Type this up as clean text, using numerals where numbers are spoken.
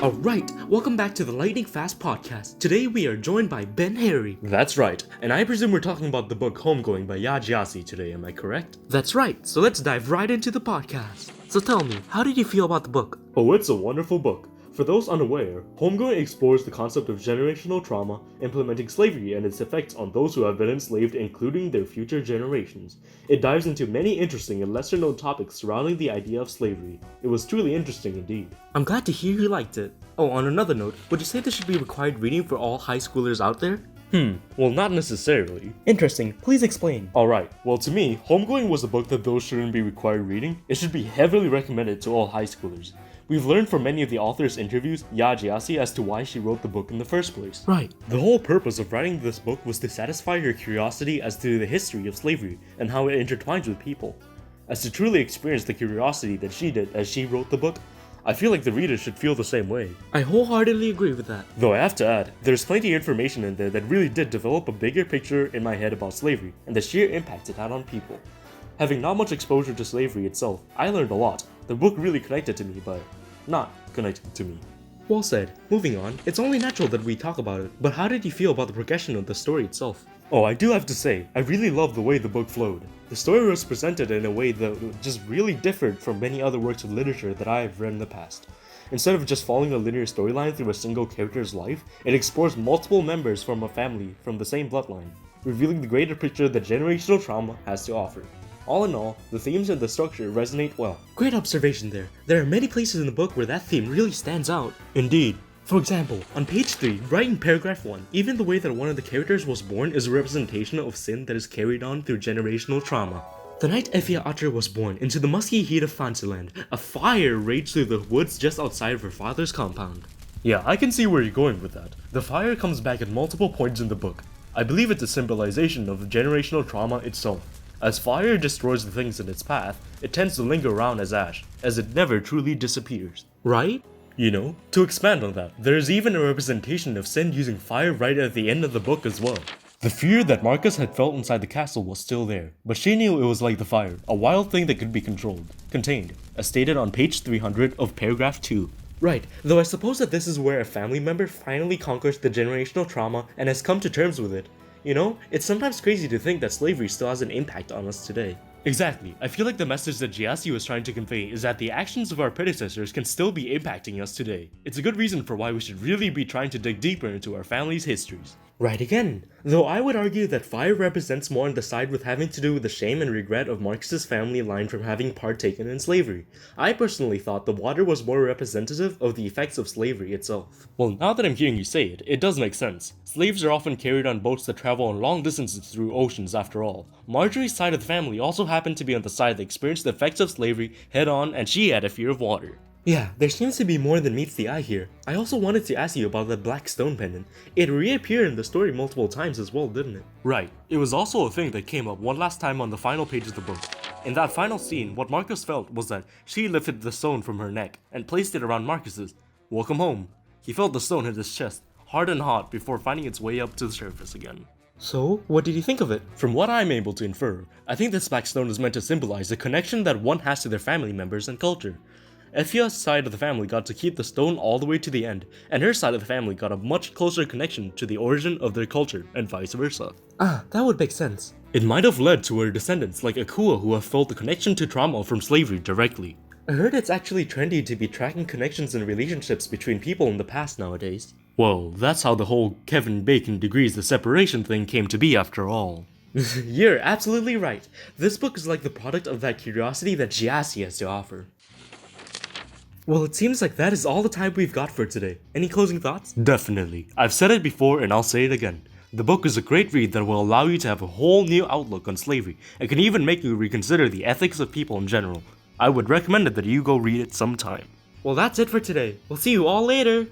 Alright, welcome back to the Lightning Fast podcast. Today we are joined by Ben Harry. That's right, and I presume we're talking about the book Homegoing by Yajiasi today, am I correct? That's right, so let's dive right into the podcast. So tell me, how did you feel about the book? Oh, it's a wonderful book. For those unaware, Homegoing explores the concept of generational trauma, implementing slavery and its effects on those who have been enslaved, including their future generations. It dives into many interesting and lesser-known topics surrounding the idea of slavery. It was truly interesting indeed. I'm glad to hear you liked it. Oh, on another note, would you say this should be required reading for all high schoolers out there? Well, not necessarily. Interesting, please explain. Alright, well to me, Homegoing was a book that those shouldn't be required reading. It should be heavily recommended to all high schoolers. We've learned from many of the author's interviews, Yajiasi, as to why she wrote the book in the first place. Right. The whole purpose of writing this book was to satisfy her curiosity as to the history of slavery and how it intertwines with people. As to truly experience the curiosity that she did as she wrote the book, I feel like the reader should feel the same way. I wholeheartedly agree with that. Though I have to add, there's plenty of information in there that really did develop a bigger picture in my head about slavery and the sheer impact it had on people. Having not much exposure to slavery itself, I learned a lot. The book really connected to me, but not connected to me. Well said. Moving on, it's only natural that we talk about it, but how did you feel about the progression of the story itself? Oh, I do have to say, I really loved the way the book flowed. The story was presented in a way that was just really different from many other works of literature that I have read in the past. Instead of just following a linear storyline through a single character's life, it explores multiple members from a family from the same bloodline, revealing the greater picture that generational trauma has to offer. All in all, the themes and the structure resonate well. Great observation there. There are many places in the book where that theme really stands out. Indeed. For example, on page 3, right in paragraph 1, even the way that one of the characters was born is a representation of sin that is carried on through generational trauma. The night Effia Otter was born, into the musky heat of Fantasyland, a fire raged through the woods just outside of her father's compound. Yeah, I can see where you're going with that. The fire comes back at multiple points in the book. I believe it's a symbolization of generational trauma itself. As fire destroys the things in its path, it tends to linger around as ash, as it never truly disappears. Right? You know, to expand on that, there is even a representation of sin using fire right at the end of the book as well. The fear that Marcus had felt inside the castle was still there, but she knew it was like the fire, a wild thing that could be contained, as stated on page 300 of paragraph 2. Right, though I suppose that this is where a family member finally conquers the generational trauma and has come to terms with it. You know, it's sometimes crazy to think that slavery still has an impact on us today. Exactly. I feel like the message that Giassi was trying to convey is that the actions of our predecessors can still be impacting us today. It's a good reason for why we should really be trying to dig deeper into our family's histories. Right again. Though I would argue that fire represents more on the side with having to do with the shame and regret of Marcus's family line from having partaken in slavery. I personally thought the water was more representative of the effects of slavery itself. Well, now that I'm hearing you say it, it does make sense. Slaves are often carried on boats that travel on long distances through oceans after all. Marjorie's side of the family also happened to be on the side that experienced the effects of slavery head on, and she had a fear of water. Yeah, there seems to be more than meets the eye here. I also wanted to ask you about the black stone pendant. It reappeared in the story multiple times as well, didn't it? Right. It was also a thing that came up one last time on the final page of the book. In that final scene, what Marcus felt was that she lifted the stone from her neck and placed it around Marcus's. Welcome home. He felt the stone hit his chest, hard and hot, before finding its way up to the surface again. So, what did you think of it? From what I'm able to infer, I think this black stone is meant to symbolize the connection that one has to their family members and culture. Effia's side of the family got to keep the stone all the way to the end, and her side of the family got a much closer connection to the origin of their culture, and vice versa. Ah, that would make sense. It might have led to her descendants like Akua who have felt the connection to trauma from slavery directly. I heard it's actually trendy to be tracking connections and relationships between people in the past nowadays. Well, that's how the whole Kevin Bacon degrees the separation thing came to be after all. You're absolutely right. This book is like the product of that curiosity that Giassi has to offer. Well, it seems like that is all the time we've got for today. Any closing thoughts? Definitely. I've said it before and I'll say it again. The book is a great read that will allow you to have a whole new outlook on slavery and can even make you reconsider the ethics of people in general. I would recommend it that you go read it sometime. Well, that's it for today. We'll see you all later.